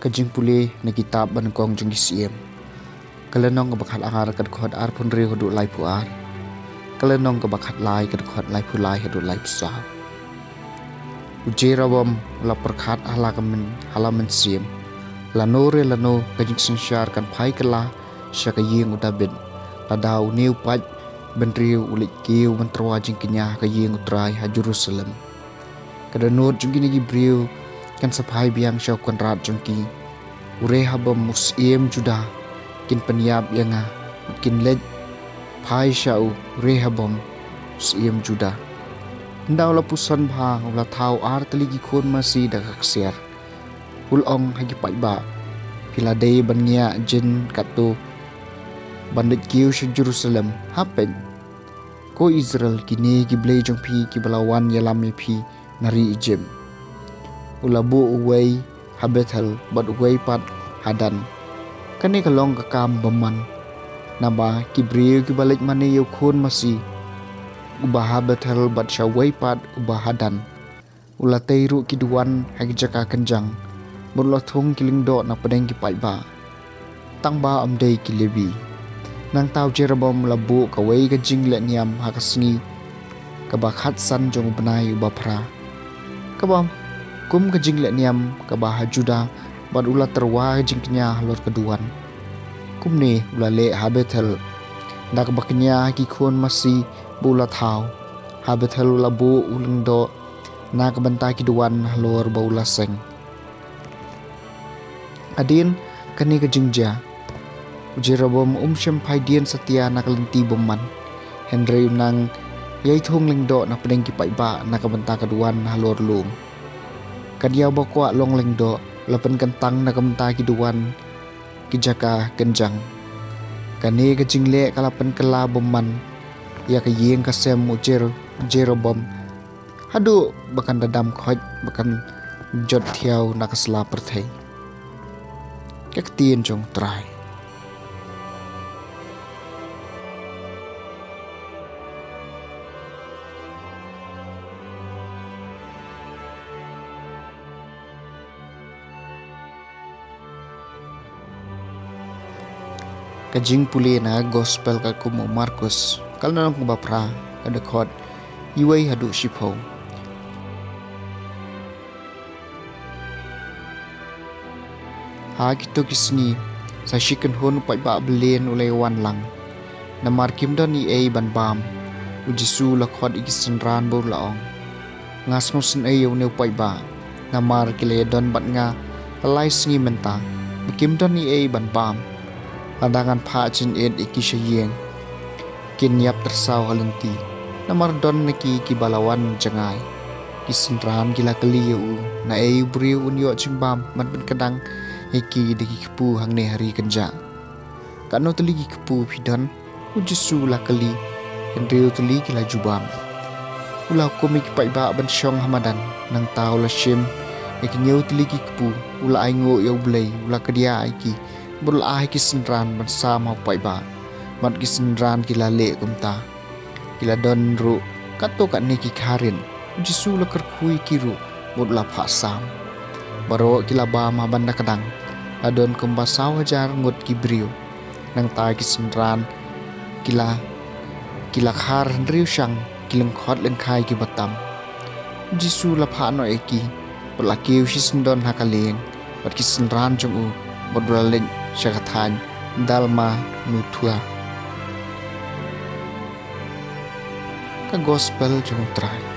kajing pulih na kitab banakong jeng isiem. Kalenong kabakhat angar kadkhot ar punri hudu lai puar. Kalenong kabakhat lai kadkhot lai pulai hudu lai pusau. Ujerabom la perkhat halaman siem. Lano kajing sensyar kan pai kala syakaying udabin. Ladau niu paj benriu ulit kiu menterwa jing kenyah kaying utrai ha Jerusalem. Kadanut jung gini gibriu kan sapai biang syau konrat jungki urehabam musiem juda kin penyap yanga kin lej pai syau urehabam musiem juda ndau la pusan bha ula thau ar teligi khon masih dak aksiar ulong hagi pai ba pila dei banya jin katu bandit kiu sy Jerusalem hapen ko Israel kini giblei jongpi ki balawan yalami pi nari ijem ulabu uway habetel bat uway pat hadan kani kalong kakam beman naba kibriu kibalik mani yukun masih ubah habetel bat syaway pat ubah hadan ulatay ru kiduan hagi jaka kenjang berlothong kilingdo na pedeng kipai ba tang ba amday kilebi nang tau jerabom labu kaway kajing le niam hakasngi kabakhat san jong benay ubapra kabam kum kajing le niam kabah juda bad ula terwa kajing kenya halor keduan kum ni ula le habetel dak baknya ki khon masih bula thau habetel ula bu ulengdo na kabanta kiduan halor baula seng adin kani kajing ja Jerobom syampai dian setia nak lenti boman Henry nang yai thung lengdo na pedeng kipai ba na kabanta kaduan halor lum kadiau bakwa long lengdo lapan kentang na kabanta kiduan kijaka kenjang kani kajingle kalapan kala boman ya kayeng kasem Jerobom hadu bakan dadam khoj bakan jot thiau na kasla perthei kaktien jong trai kajing puli na gospel ka kumu Markus kalna nang bapra kada khot iway hadu shipo ha kito kisni sa shiken hon pai ba belen ulai wan lang na markim don ni ai ban bam ujisu la khot igisan ran bo laong ngas ngosen ai yo ne pai ba na mar kile don bat nga lai sngi menta bikim don ni ai ban bam adangan pacin ed ikisayeng kinyap tersau halenti namar don neki kibalawan jangai kisenran gila keliu na ei briu unyo cimbam man ben kadang eki deki kepu hang ne hari kenja kano teligi kepu pidon ujusu la keli henriu teli gila jubam ulah komik pai ba ban syong hamadan nang tau la shim eki nyau teligi kepu ulah aingo yo blei ulah kedia eki berlah kisenran bersama pai ba mat kisenran kila le kumta kila don ru kato kat neki karin jisu la kerkui kiru mudla phasam baro kila ba ma banda kadang adon kumba sawajar ngut kibriu nang ta kisenran kila khar riu syang kileng khot leng khai ki batam jisu la pha no eki berlah kiu sisendon hakaleng mat kisenran jong u modralen syakatan dalma nutua ka gospel jong trai